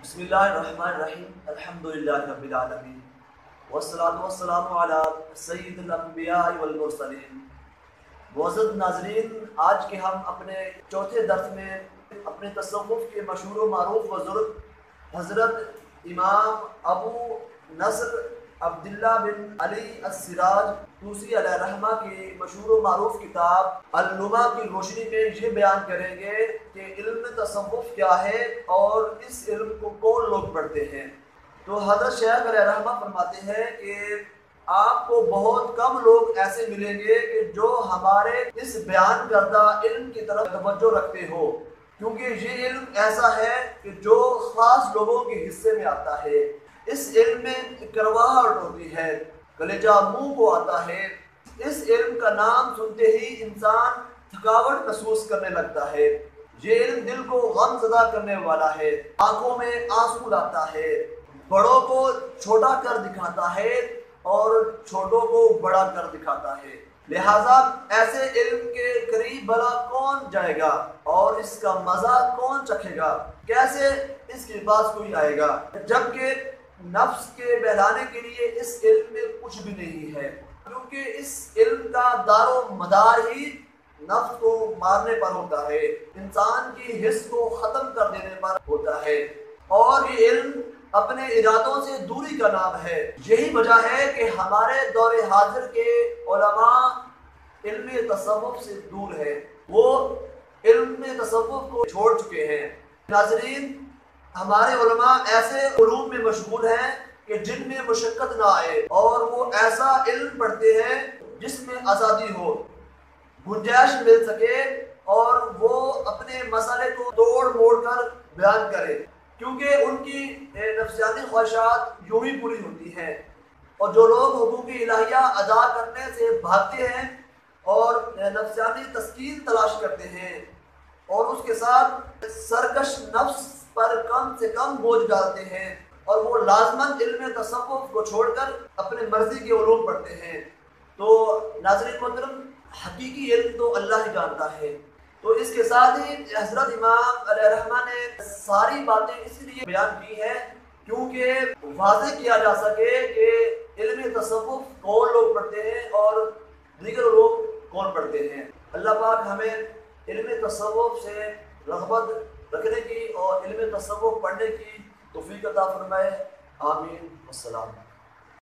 بسم اللہ الرحمن الرحیم الحمدللہ رب العالمین والصلاة والسلام علی سید الانبیاء والمرسلین۔ معزز ناظرین، آج کے ہم اپنے چوتھے درس میں اپنے تصوف کے مشہور و معروف بزرگ حضرت امام ابو نصر عبداللہ بن علی السراج طوسی علیہ الرحمہ کی مشہور و معروف کتاب اللمع کی روشنی میں یہ بیان کریں گے کہ علم تصوف کیا ہے اور اس علم کو کون لوگ پڑھتے ہیں۔ تو حضرت شیخ علیہ الرحمہ فرماتے ہیں کہ آپ کو بہت کم لوگ ایسے ملیں گے کہ جو ہمارے اس بیان کردہ علم کی طرف توجہ رکھتے ہو، کیونکہ یہ علم ایسا ہے کہ جو خاص لوگوں کے حصے میں آتا ہے۔ اس علم میں کرواہٹ ہوتی ہے، کلیجہ منہ کو آتا ہے۔ اس علم کا نام سنتے ہی انسان تھکاوٹ محسوس کرنے لگتا ہے۔ یہ علم دل کو غم زدہ کرنے والا ہے، آنکھوں میں آنسو لاتا ہے، بڑوں کو چھوٹا کر دکھاتا ہے اور چھوٹوں کو بڑا کر دکھاتا ہے۔ لہٰذا ایسے علم کے قریب بھلا کون جائے گا اور اس کا مزہ کون چکھے گا؟ کیسے اس کے پاس کوئی آئے گا جبکہ نفس کے بہلانے کے لیے اس علم میں کچھ بھی نہیں ہے، کیونکہ اس علم کا دار و مدار ہی نفس کو مارنے پر ہوتا ہے، انسان کی حس کو ختم کر دینے پر ہوتا ہے، اور یہ علم اپنے ارادوں سے دوری کا نام ہے۔ یہی وجہ ہے کہ ہمارے دور حاضر کے علماء علم تصوف سے دور ہے، وہ علم تصوف کو چھوڑ چکے ہیں۔ ناظرین، ہمارے علماء ایسے علوم میں مشغول ہیں کہ جن میں مشقت نہ آئے، اور وہ ایسا علم پڑھتے ہیں جس میں آزادی ہو، گنجائش مل سکے اور وہ اپنے مسئلے کو توڑ موڑ کر بیان کرے، کیونکہ ان کی نفسیاتی خواہشات یوں ہی پوری ہوتی ہیں۔ اور جو لوگ حقوق الہیہ ادا کرنے سے بھاگتے ہیں اور نفسیاتی تسکین تلاش کرتے ہیں اور اس کے ساتھ سرکش نفس پر کم سے کم بوجھ ڈالتے ہیں، اور وہ لازماً علم تصوف کو چھوڑ کر اپنے مرضی کے علوم پڑھتے ہیں، تو ناظرین محترم، حقیقی علم تو اللہ ہی جانتا ہے۔ تو اس کے ساتھ ہی حضرت امام علیہ الرحمہ نے ساری باتیں اس لیے بیان کی ہیں کیونکہ واضح کیا جا سکے کہ علم تصوف کون لوگ پڑھتے ہیں اور دیگر لوگ کون پڑھتے ہیں۔ اللہ پاک ہمیں علم تصوف سے رغبت رکھنے کی اور علم تصوف پڑھنے کی توفیق عطا فرمائے۔ آمین۔ السلام۔